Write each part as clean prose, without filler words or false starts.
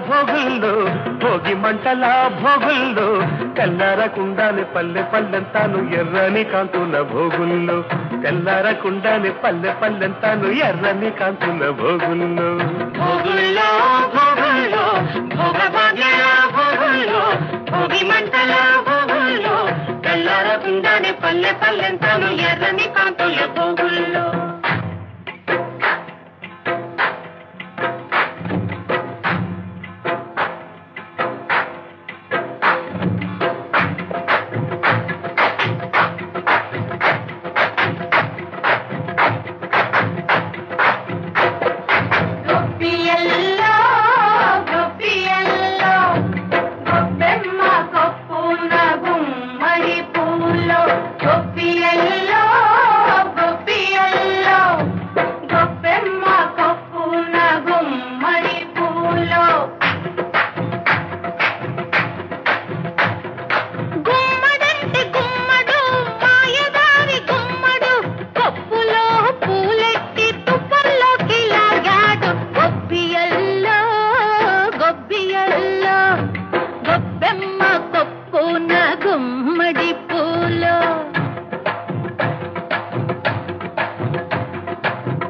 భోగుల్లో భోగి మంటల భోగుల్లో తెల్లారకుండానే పల్లె పల్లెంతాను ఎర్రని కాంతుల భోగుల్లో తెల్లారకుండానే పల్లె పల్లెంతాను ఎర్రని కాంతుల భోగుల్లో భోగుల్లో భోగుల్లో భోగభాగ్యాల భోగుల్లో భోగి మంటల భోగుల్లో తెల్లారకుండానే పల్లె పల్లెంతాను ఎర్రని కాంతుల భోగుల్లో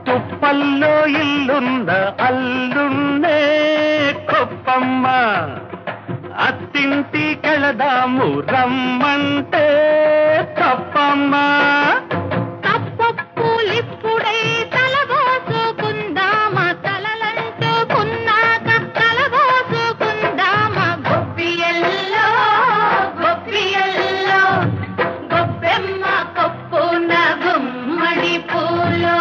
తుప్పల్లో ఇల్లున్న అల్లున్నే కొప్పమ్మ అత్తింటికెళదాము రమ్మంటే తప్పమ్మ తప్పప్పులిప్పుడే తలబోసుకుందామా తలలంటుకున్నాక తలబోసుకుందామా గొప్పియల్లో గొప్పియల్లో గొప్పెమ్మ కొప్పున గుమ్మడి పూలో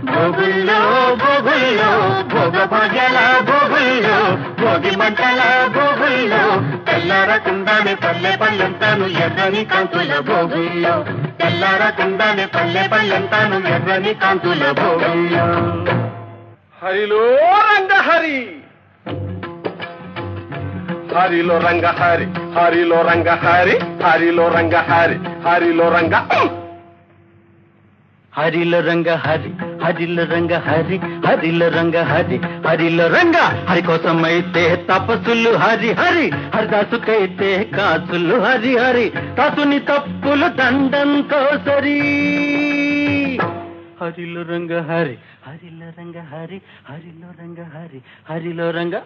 భోగుల్లో భోగుల్లో భోగభాగ్యాల భోగుల్లో భోగి మంటల భోగుల్లో తెల్లారకుండానే పల్లె పల్లెంతాను ఎర్రని కాంతుల భోగుల్లో తెల్లారకుండానే పల్లె పల్లెంతాను ఎర్రని కాంతుల భోగుల్లో హరిలో రంగ హరి హరిలో రంగ హరి హరిలో రంగ హరి హరిలో రంగ హరి హరిలో రంగ హరిలో రంగ హరి హరిలో రంగ హరి హరిలో రంగ హరి హరిలో రంగ హరి కోసమైతే తపస్సులు హరి హరి హరిదాసుకైతే కాసులు హరి హరి దాసుని తప్పులు దండంతో సరి హరిలో రంగ హరి హరిలో రంగ హరి హరిలో రంగ హరి హరిలో రంగ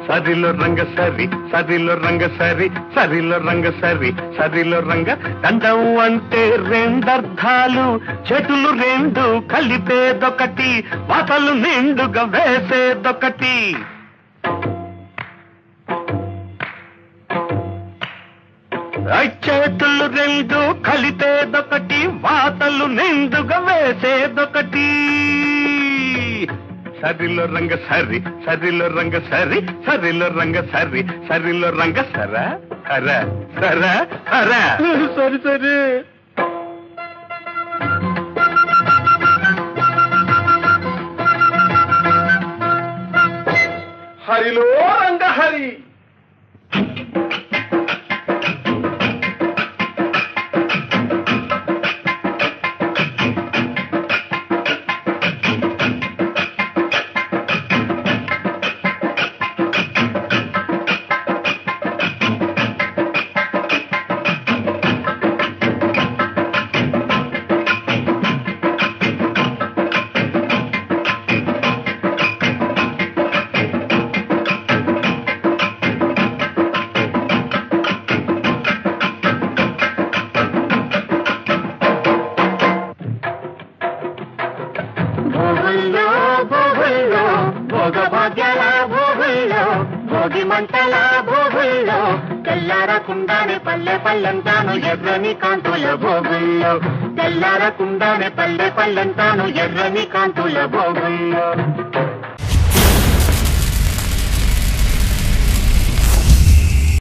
సరిలో రంగ సరి సరిలో రంగ సరి సరిలో రంగ సరి సరిలో రంగ దండం అంటే రెండర్థాలు చెటులు రెండు కలిపేదొకటి వాతలు నిండుగా వేసేదొకటి చేతులు రెండు కలిపేదొకటి వాతలు నిండుగా వేసేదొకటి సరిలో రంగ సరి సరిలో రంగ సరి సరిలో రంగ సరి సరిలో రంగ సరా సరా సరా సరా సరి సరి హరిలో రంగ హరి భోగభాగ్యాల భోగుల్లో భోగి మంటల భోగుల్లో తెల్లారకుండానే పల్లె పల్లెంతాను ఎర్రని కాంతుల భోగుల్లో తెల్లారకుండానే పల్లె పల్లెంతాను ఎర్రని కాంతుల భోగుల్లో